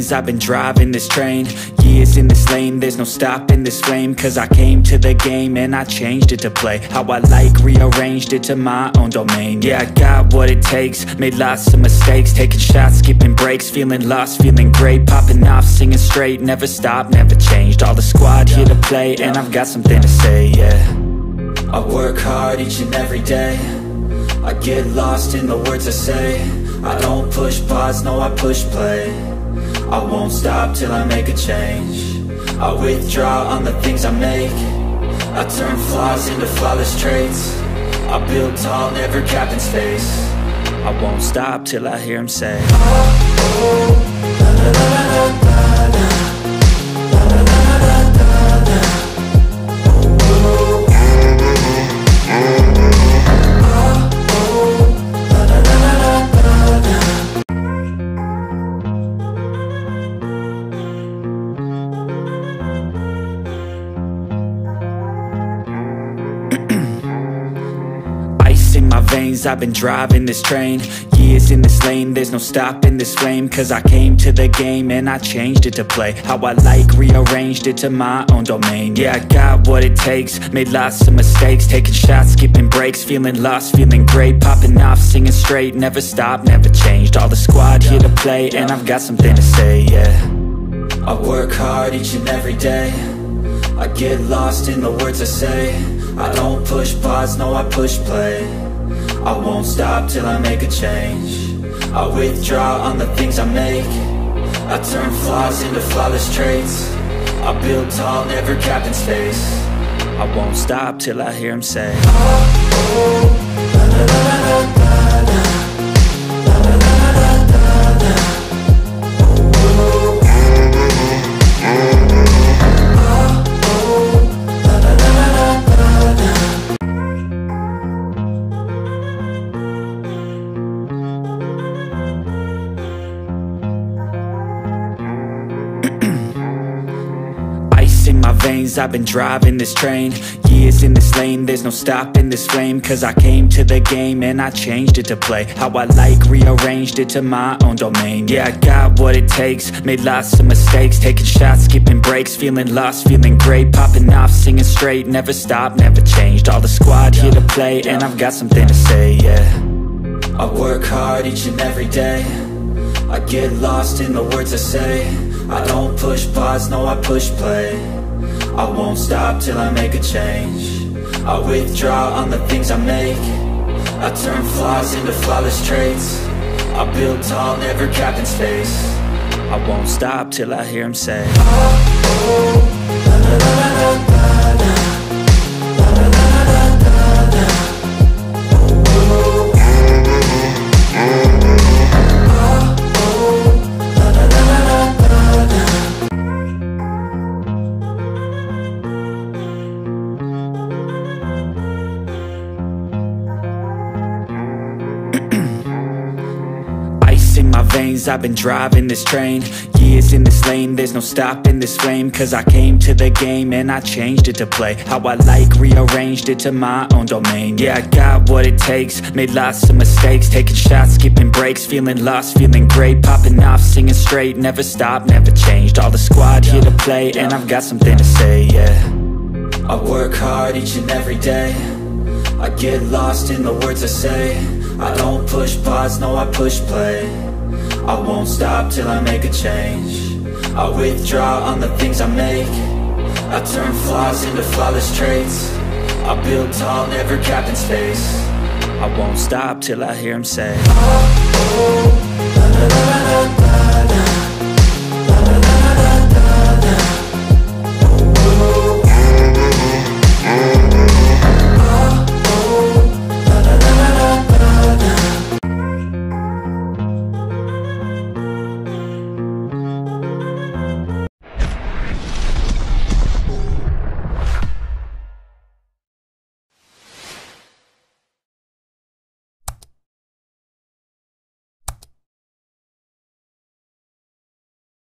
veins, I've been driving this train. Years in this lane, there's no stopping this flame. Cause I came to the game and I changed it to play how I like, rearranged it to my own domain. Yeah, I got what it takes, made lots of mistakes, taking shots, skipping breaks, feeling lost, feeling great, popping off, singing straight, never stopped, never changed. All the squad here to play, and I've got something to say, yeah. I work hard each and every day, I get lost in the words I say. I don't push pause, no I push play. I won't stop till I make a change. I withdraw on the things I make. I turn flaws into flawless traits. I build tall, never capping space. I won't stop till I hear him say, oh, oh, la, la, la, la, la, la. In my veins, I've been driving this train. Years in this lane, there's no stopping this flame. Cause I came to the game and I changed it to play how I like, rearranged it to my own domain. Yeah, I got what it takes, made lots of mistakes, taking shots, skipping breaks, feeling lost, feeling great, popping off, singing straight, never stopped, never changed. All the squad here to play, and I've got something to say, yeah. I work hard each and every day, I get lost in the words I say. I don't push pause, no I push play. I won't stop till I make a change. I withdraw on the things I make. I turn flaws into flawless traits. I build tall, never capping space. I won't stop till I hear him say, oh, oh, la, la, la, la, la, la. La, la, la, la, la, la. Oh, oh, in my veins, I've been driving this train. Years in this lane, there's no stopping this flame. Cause I came to the game and I changed it to play how I like, rearranged it to my own domain. Yeah, I got what it takes, made lots of mistakes, taking shots, skipping breaks, feeling lost, feeling great, popping off, singing straight, never stopped, never changed. All the squad here to play, and I've got something to say, yeah. I work hard each and every day, I get lost in the words I say. I don't push pause, no I push play. I won't stop till I make a change. I withdraw on the things I make. I turn flaws into flawless traits. I build tall, never capping space. I won't stop till I hear him say, oh, oh, la, la, la, la, la, la. La, la, la, la, la, la. Oh, oh, in my veins, I've been driving this train. Years in this lane, there's no stopping this flame. Cause I came to the game and I changed it to play how I like, rearranged it to my own domain. Yeah, I got what it takes, made lots of mistakes, taking shots, skipping breaks, feeling lost, feeling great, popping off, singing straight, never stopped, never changed. All the squad here to play, and I've got something to say, yeah. I work hard each and every day, I get lost in the words I say. I don't push pause, no I push play. I won't stop till I make a change. I withdraw on the things I make. I turn flaws into flawless traits. I build tall, never capping space. I won't stop till I hear him say, oh, oh, la, la, la, la, la.